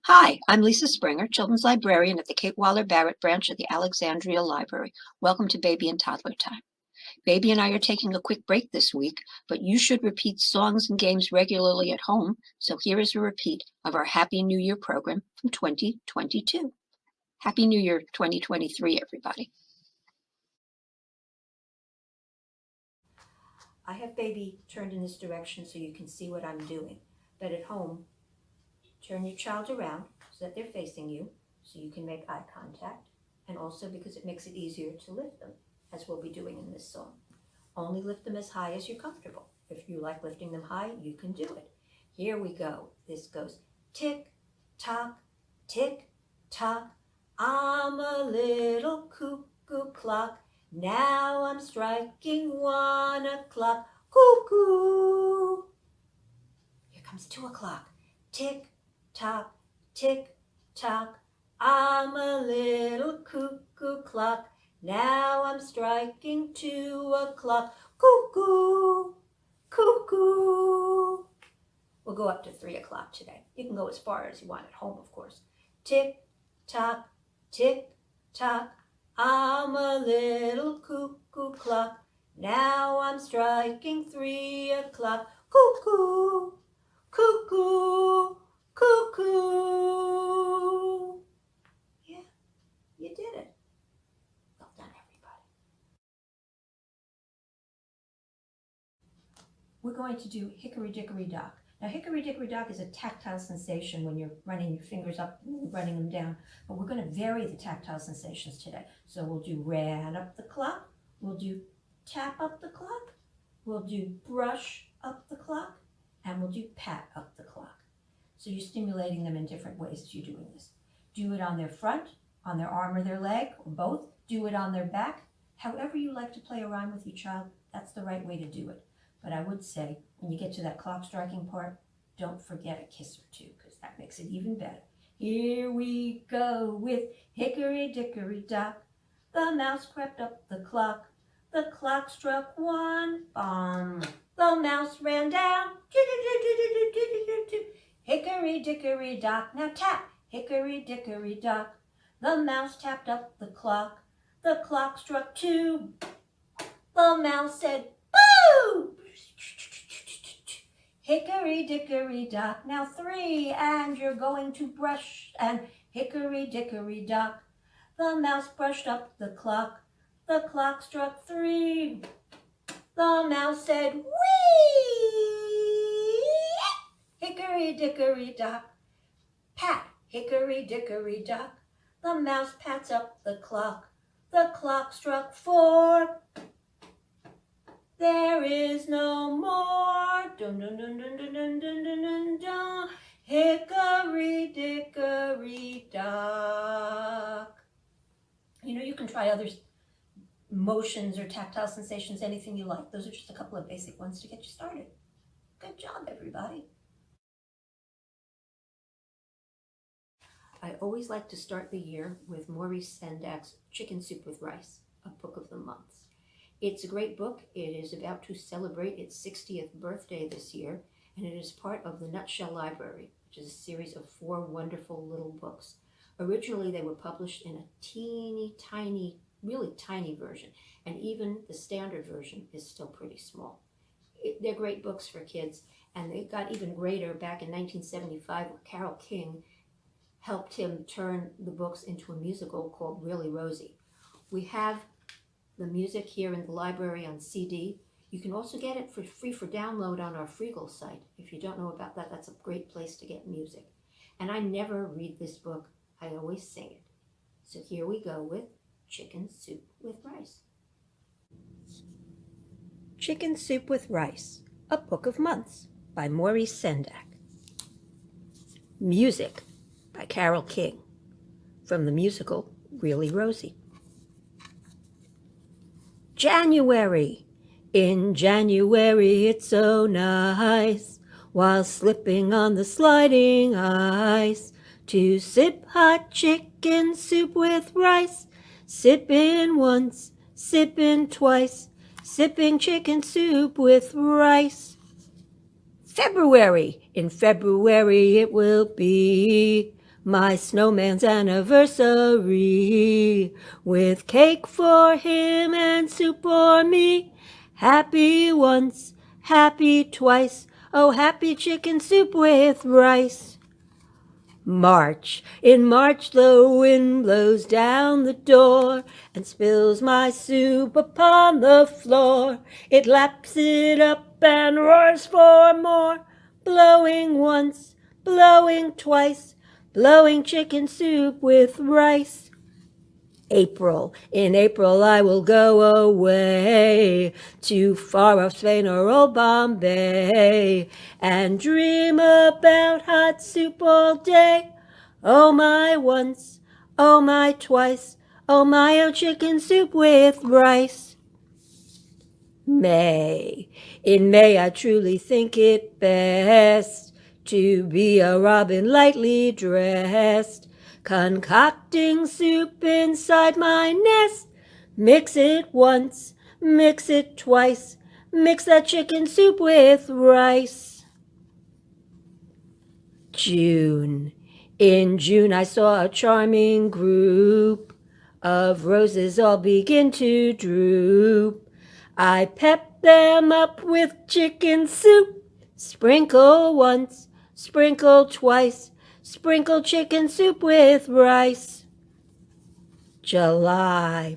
Hi, I'm Lisa Springer, Children's Librarian at the Kate Waller Barrett branch of the Alexandria Library. Welcome to Baby and Toddler Time. Baby and I are taking a quick break this week, but you should repeat songs and games regularly at home, so here is a repeat of our Happy New Year program from 2022. Happy New Year 2023, everybody. I have Baby turned in this direction so you can see what I'm doing, but at home, turn your child around so that they're facing you, so you can make eye contact, and also because it makes it easier to lift them, as we'll be doing in this song. Only lift them as high as you're comfortable. If you like lifting them high, you can do it. Here we go. This goes tick, tock, tick, tock. I'm a little cuckoo clock. Now I'm striking 1 o'clock. Cuckoo. Here comes 2 o'clock. Tick, tock, tick, tock. I'm a little cuckoo clock. Now I'm striking 2 o'clock. Cuckoo, cuckoo. We'll go up to 3 o'clock today. You can go as far as you want at home, of course. Tick, tock, tick, tock. I'm a little cuckoo clock. Now I'm striking 3 o'clock. Cuckoo, cuckoo, cuckoo. Yeah, you did it. Well done, everybody. We're going to do Hickory Dickory Dock. Now, Hickory Dickory Dock is a tactile sensation when you're running your fingers up and running them down, but we're going to vary the tactile sensations today. So we'll do ran up the clock, we'll do tap up the clock, we'll do brush up the clock, and we'll do pat up the clock. So you're stimulating them in different ways as you're doing this. Do it on their front, on their arm or their leg, or both. Do it on their back. However you like to play a rhyme with your child, that's the right way to do it. But I would say, when you get to that clock striking part, don't forget a kiss or two, because that makes it even better. Here we go with Hickory Dickory Dock. The mouse crept up the clock. The clock struck 1, bong. The mouse ran down. Hickory Dickory Dock. Now tap. Hickory Dickory Dock. The mouse tapped up the clock. The clock struck 2. The mouse said, boo! Hickory Dickory Dock. Now 3, and you're going to brush, and Hickory Dickory Dock. The mouse brushed up the clock. The clock struck 3. The mouse said, wee! Hickory Dickory Dock. Pat, Hickory Dickory Dock. The mouse pats up the clock. The clock struck 4. There is no more. Dun dun dun dun dun dun dun dun dun dun. Hickory Dickory Dock. You know, you can try other motions or tactile sensations, anything you like. Those are just a couple of basic ones to get you started. Good job, everybody. I always like to start the year with Maurice Sendak's Chicken Soup with Rice, a book of the months. It's a great book. It is about to celebrate its 60th birthday this year, and it is part of the Nutshell Library, which is a series of 4 wonderful little books. Originally, they were published in a teeny tiny, really tiny version, and even the standard version is still pretty small. They're great books for kids, and they got even greater back in 1975 when Carole King helped him turn the books into a musical called Really Rosie. We have the music here in the library on CD. You can also get it for free for download on our Freegal site. If you don't know about that, that's a great place to get music. And I never read this book, I always sing it. So here we go with Chicken Soup with Rice. Chicken Soup with Rice, a Book of Months by Maurice Sendak. Music by Carole King from the musical Really Rosie. January. In January it's so nice, while slipping on the sliding ice, to sip hot chicken soup with rice, sipping once, sipping twice, sipping chicken soup with rice. February. In February it will be my snowman's anniversary, with cake for him and soup for me. Happy once, happy twice, oh happy chicken soup with rice. March, in March the wind blows down the door and spills my soup upon the floor. It laps it up and roars for more, blowing once, blowing twice, blowing chicken soup with rice. April, in April I will go away to far off Spain or old Bombay and dream about hot soup all day. Oh my once, oh my twice, oh my oh chicken soup with rice. May, in May I truly think it best to be a robin lightly dressed, concocting soup inside my nest. Mix it once, mix it twice, mix that chicken soup with rice. June, in June I saw a charming group of roses all begin to droop. I pepped them up with chicken soup. Sprinkle once, sprinkle twice, sprinkle chicken soup with rice. July,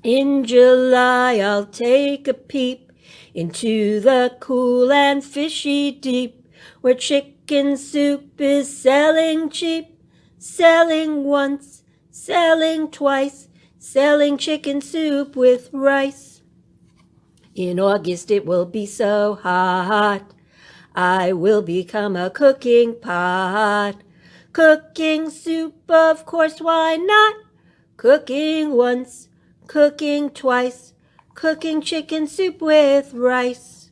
in July I'll take a peep into the cool and fishy deep, where chicken soup is selling cheap, selling once, selling twice, selling chicken soup with rice. In August it will be so hot, I will become a cooking pot. Cooking soup, of course, why not? Cooking once, cooking twice, cooking chicken soup with rice.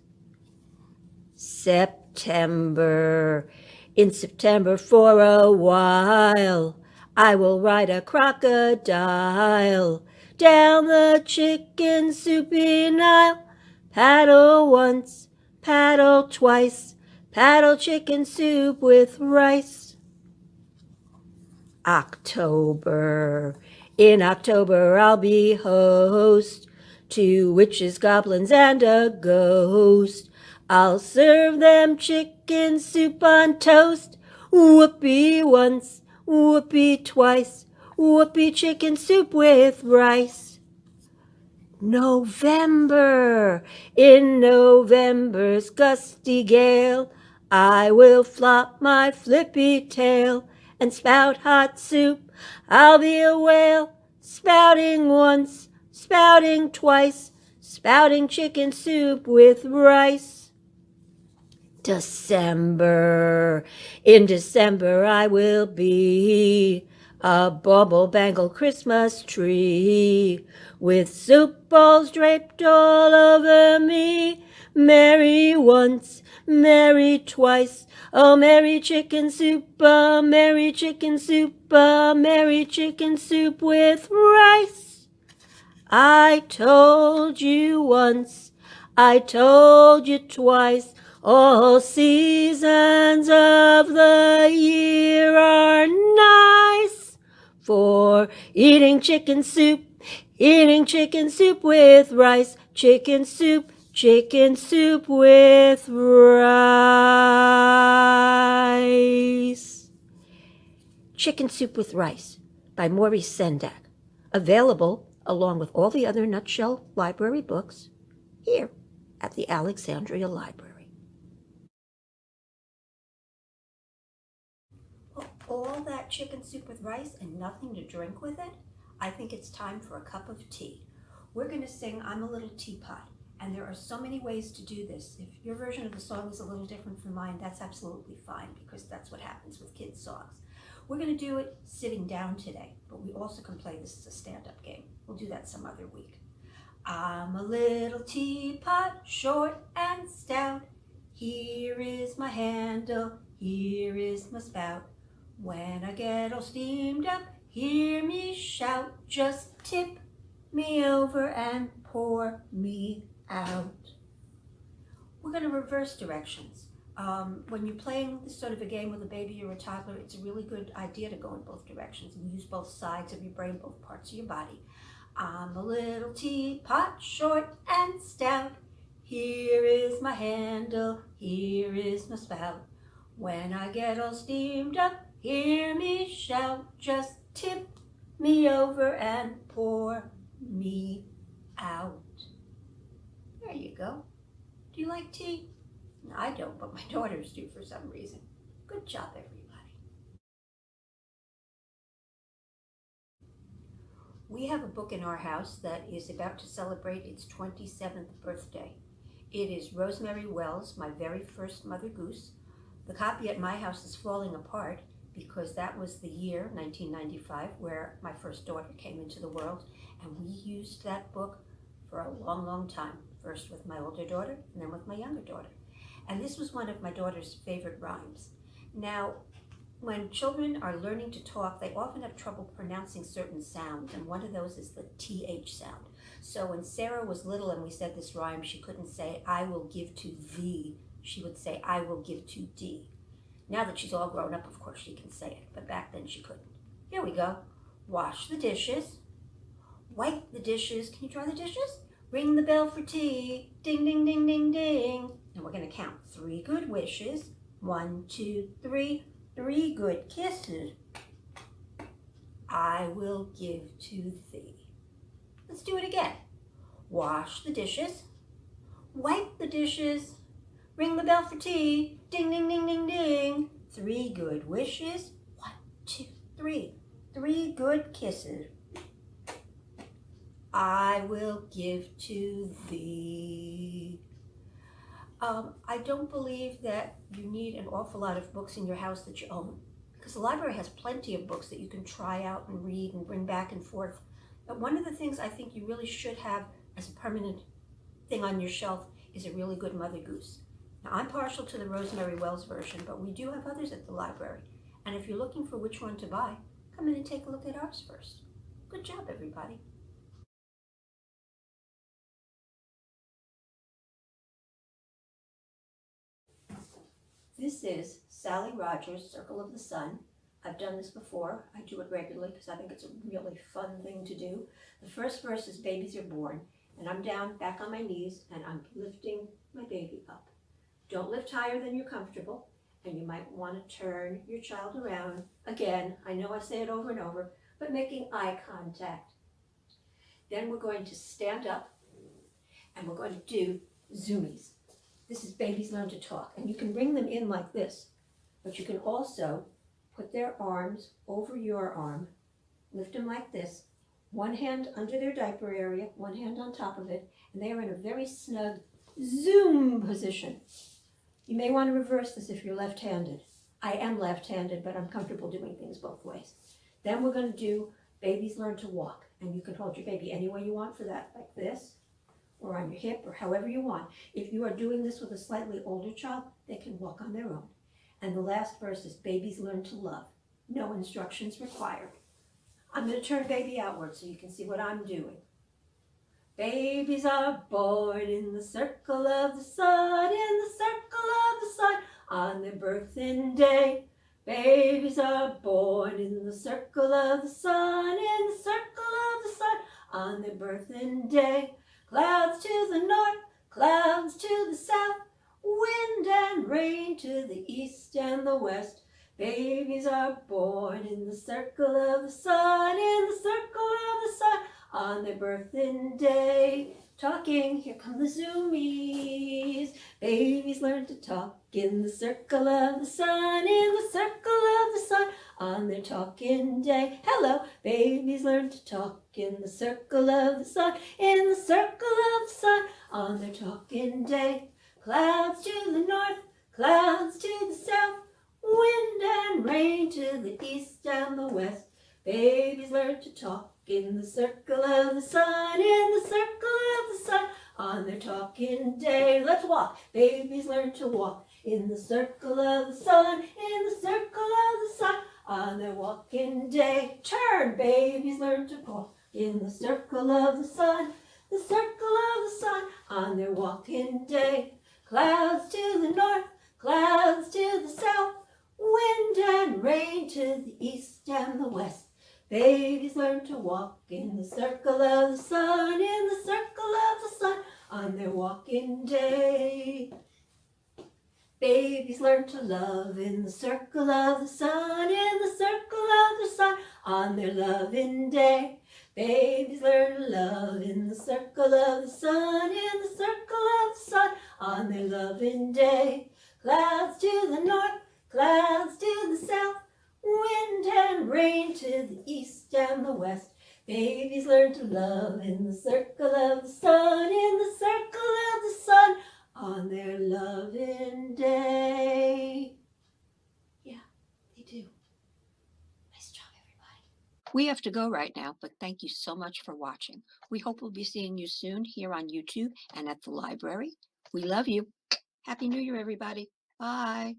September, in September for a while, I will ride a crocodile down the chicken soupy Nile. Paddle once, paddle twice, paddle chicken soup with rice. October, in October I'll be host to witches, goblins, and a ghost. I'll serve them chicken soup on toast. Whoopee once, whoopee twice, whoopee chicken soup with rice. November, in November's gusty gale, I will flop my flippy tail and spout hot soup. I'll be a whale, spouting once, spouting twice, spouting chicken soup with rice. December, in December I will be a bauble-bangle Christmas tree, with soup balls draped all over me. Merry once, merry twice, oh merry chicken soup, oh merry chicken soup, oh merry chicken soup with rice. I told you once, I told you twice, all seasons of the year are nice for eating chicken soup with rice. Chicken soup with rice. Chicken Soup with Rice by Maurice Sendak. Available along with all the other Nutshell Library books here at the Alexandria Library. All that chicken soup with rice and nothing to drink with it? I think it's time for a cup of tea. We're going to sing I'm a Little Teapot, and there are so many ways to do this. If your version of the song is a little different from mine, that's absolutely fine, because that's what happens with kids' songs. We're going to do it sitting down today, but we also can play this as a stand-up game. We'll do that some other week. I'm a little teapot, short and stout. Here is my handle, here is my spout. When I get all steamed up, hear me shout. Just tip me over and pour me out. We're going to reverse directions. When you're playing this sort of a game with a baby or a toddler, it's a really good idea to go in both directions and use both sides of your brain, both parts of your body. I'm a little teapot, short and stout. Here is my handle, here is my spout. When I get all steamed up, hear me shout. Just tip me over and pour me out. There you go. Do you like tea? No, I don't, but my daughters do for some reason. Good job, everybody. We have a book in our house that is about to celebrate its 27th birthday. It is Rosemary Wells' My Very First Mother Goose. The copy at my house is falling apart because that was the year, 1995, where my first daughter came into the world, and we used that book for a long, long time, first with my older daughter and then with my younger daughter. And this was one of my daughter's favorite rhymes. Now, when children are learning to talk, they often have trouble pronouncing certain sounds, and one of those is the TH sound. So when Sarah was little and we said this rhyme, she couldn't say, I will give to thee. She would say, I will give to D. Now that she's all grown up, of course she can say it, but back then she couldn't. Here we go. Wash the dishes. Wipe the dishes. Can you try the dishes? Ring the bell for tea. Ding, ding, ding, ding, ding. And we're going to count 3 good wishes. 1, 2, 3. 3 good kisses I will give to thee. Let's do it again. Wash the dishes. Wipe the dishes. Ring the bell for tea. Ding, ding, ding, ding, ding. 3 good wishes. 1, 2, 3. 3 good kisses I will give to thee. I don't believe that you need an awful lot of books in your house that you own, because the library has plenty of books that you can try out and read and bring back and forth. But one of the things I think you really should have as a permanent thing on your shelf is a really good Mother Goose. Now, I'm partial to the Rosemary Wells version, but we do have others at the library. And if you're looking for which one to buy, come in and take a look at ours first. Good job, everybody. This is Sally Rogers' Circle of the Sun. I've done this before. I do it regularly because I think it's a really fun thing to do. The first verse is babies are born, and I'm down back on my knees and I'm lifting my baby up. Don't lift higher than you're comfortable, and you might want to turn your child around. Again, I know I say it over and over, but making eye contact. Then we're going to stand up and we're going to do zoomies. This is Babies Learn to Talk, and you can bring them in like this, but you can also put their arms over your arm, lift them like this, one hand under their diaper area, one hand on top of it, and they are in a very snug zoom position. You may want to reverse this if you're left-handed. I am left-handed, but I'm comfortable doing things both ways. Then we're going to do Babies Learn to Walk, and you can hold your baby any way you want for that, like this, or on your hip, or however you want. If you are doing this with a slightly older child, they can walk on their own. And the last verse is Babies Learn to Love. No instructions required. I'm going to turn baby outward so you can see what I'm doing. Babies are born in the circle of the sun, in the circle of the sun, on their birthing day. Babies are born in the circle of the sun, in the circle of the sun, on their birthing day. Clouds to the north, clouds to the south, wind and rain to the east and the west. Babies are born in the circle of the sun, in the circle of the sun, on their birthing day. Talking, here come the zoomies. Babies learn to talk in the circle of the sun, in the circle of the sun, on their talking day. Hello, babies learn to talk in the circle of the sun, in the circle of the sun, on their talking day. Clouds to the north, clouds to the south, wind and rain to the east and the west. Babies learn to talk in the circle of the sun, in the circle of the sun, on their talking day. Let's walk. Babies learn to walk in the circle of the sun, in the circle of the sun, on their walking day. Turn. Babies learn to walk in the circle of the sun, the circle of the sun, on their walking day. Clouds to the north, Clouds to the south, wind and rain to the east and the west. Babies learn to walk in the circle of the sun, in the circle of the sun, on their walking day. Babies learn to love in the circle of the sun, in the circle of the sun, on their loving day. Babies learn to love in the circle of the sun, in the circle of the sun, on their loving day. Clouds to the north, clouds to the south, wind and rain to the east and the west. Babies learn to love in the circle of the sun, in the circle of the sun, on their loving day. Yeah, they do. Nice job, everybody. We have to go right now, but thank you so much for watching. We hope we'll be seeing you soon here on YouTube and at the library. We love you. Happy New Year, everybody. Bye.